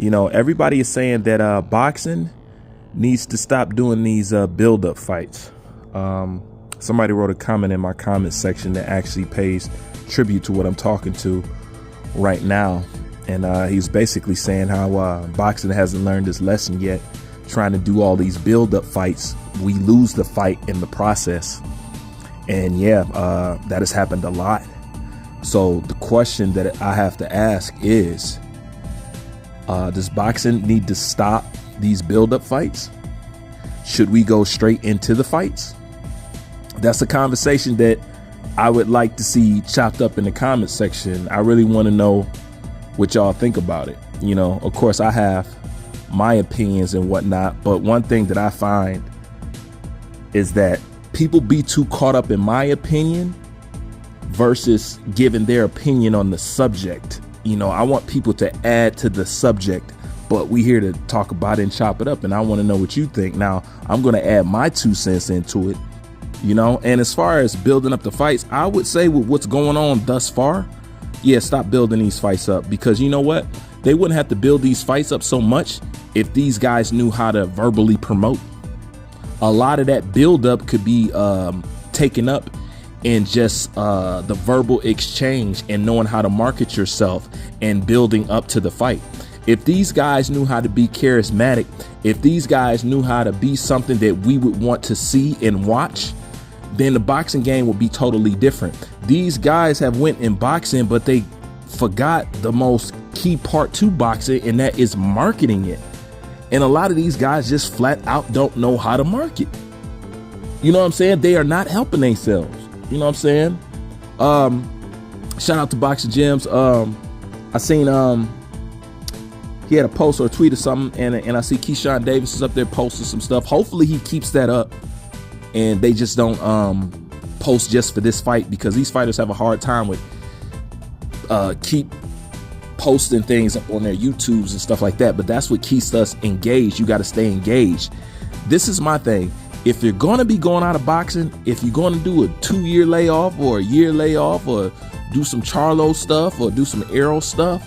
Everybody is saying that boxing needs to stop doing these build-up fights. Somebody wrote a comment in my comment section that actually pays tribute to what I'm talking to right now. And he's basically saying how boxing hasn't learned this lesson yet. Trying to do all these build-up fights, we lose the fight in the process. And that has happened a lot. So the question that I have to ask is, does boxing need to stop these build-up fights? Should we go straight into the fights? That's a conversation that I would like to see chopped up in the comment section. I really want to know what y'all think about it. Of course, I have my opinions and whatnot, but one thing that I find is that people be too caught up in my opinion versus giving their opinion on the subject. I want people to add to the subject, but we here to talk about it and chop it up, and I want to know what you think. Now, I'm going to add my 2 cents into it, and as far as building up the fights, I would say with what's going on thus far, stop building these fights up, because you know what? They wouldn't have to build these fights up so much if these guys knew how to verbally promote. A lot of that buildup could be taken up in just the verbal exchange and knowing how to market yourself and building up to the fight. If these guys knew how to be charismatic, if these guys knew how to be something that we would want to see and watch, then the boxing game would be totally different. These guys have went in boxing, but they forgot the most key part to boxing, and that is marketing it. And a lot of these guys just flat out don't know how to market. You know what I'm saying? They are not helping themselves. You know what I'm saying? Shout out to Boxing Gyms. I seen he had a post or a tweet or something, and I see Keyshawn Davis is up there posting some stuff. Hopefully he keeps that up and they just don't post just for this fight, because these fighters have a hard time with keep posting things up on their YouTubes and stuff like that. But that's what keeps us engaged. You got to stay engaged. This is my thing. If you're going to be going out of boxing, if you're going to do a 2-year layoff or a year layoff or do some Charlo stuff or do some Arrow stuff,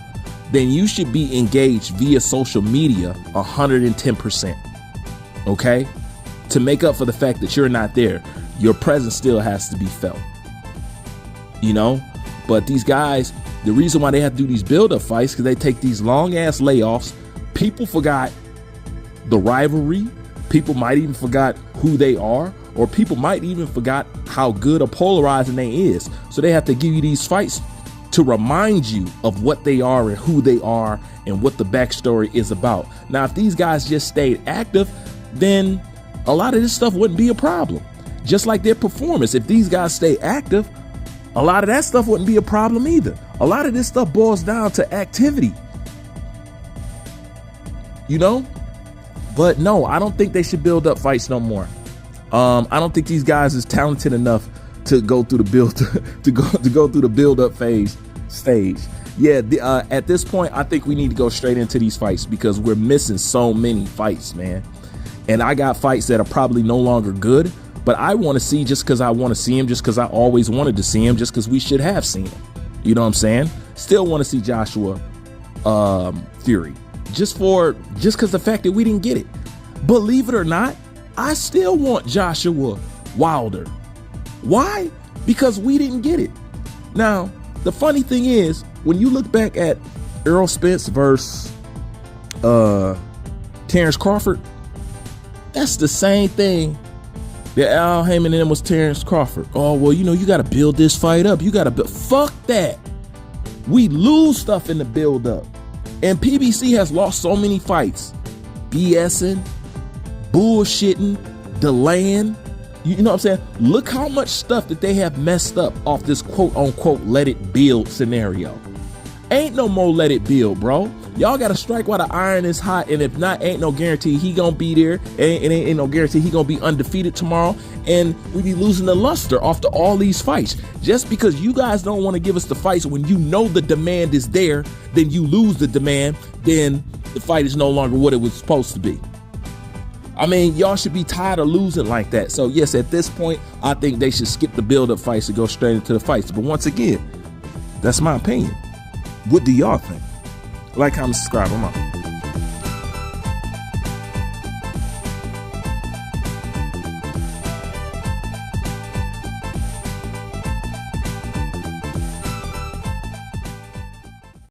then you should be engaged via social media 110%. Okay? To make up for the fact that you're not there, your presence still has to be felt. But these guys, the reason why they have to do these build-up fights, because they take these long-ass layoffs. People forgot the rivalry. People might even forgot who they are, or people might even forgot how good or polarizing they is. So they have to give you these fights to remind you of what they are and who they are and what the backstory is about. Now, if these guys just stayed active, then a lot of this stuff wouldn't be a problem. Just like their performance. If these guys stay active, a lot of that stuff wouldn't be a problem either. A lot of this stuff boils down to activity. But no, I don't think they should build up fights no more. I don't think these guys is talented enough to go through the build to go through the build up stage. At this point, I think we need to go straight into these fights, because we're missing so many fights, man. And I got fights that are probably no longer good, but I want to see just because I want to see him, just because I always wanted to see him, just because we should have seen him. You know what I'm saying? Still want to see Joshua Fury, just because the fact that we didn't get it. Believe it or not, I still want Joshua Wilder. Why? Because we didn't get it. Now, the funny thing is, when you look back at Errol Spence versus Terrence Crawford, that's the same thing that Al Heyman and them was Terrence Crawford. Oh, well, you got to build this fight up. You got to build. Fuck that. We lose stuff in the build up. And PBC has lost so many fights. BSing, bullshitting, delaying. You know what I'm saying? Look how much stuff that they have messed up off this quote unquote let it build scenario. Ain't no more let it build, bro. Y'all got to strike while the iron is hot, and if not, ain't no guarantee he gonna be there. Ain't no guarantee he gonna be undefeated tomorrow, and we be losing the luster after all these fights. Just because you guys don't want to give us the fights when you know the demand is there, then you lose the demand, then the fight is no longer what it was supposed to be. I mean, y'all should be tired of losing like that. So yes, at this point, I think they should skip the build-up fights and go straight into the fights. But once again, that's my opinion. What do y'all think? Like, comment, subscribe. I'm out.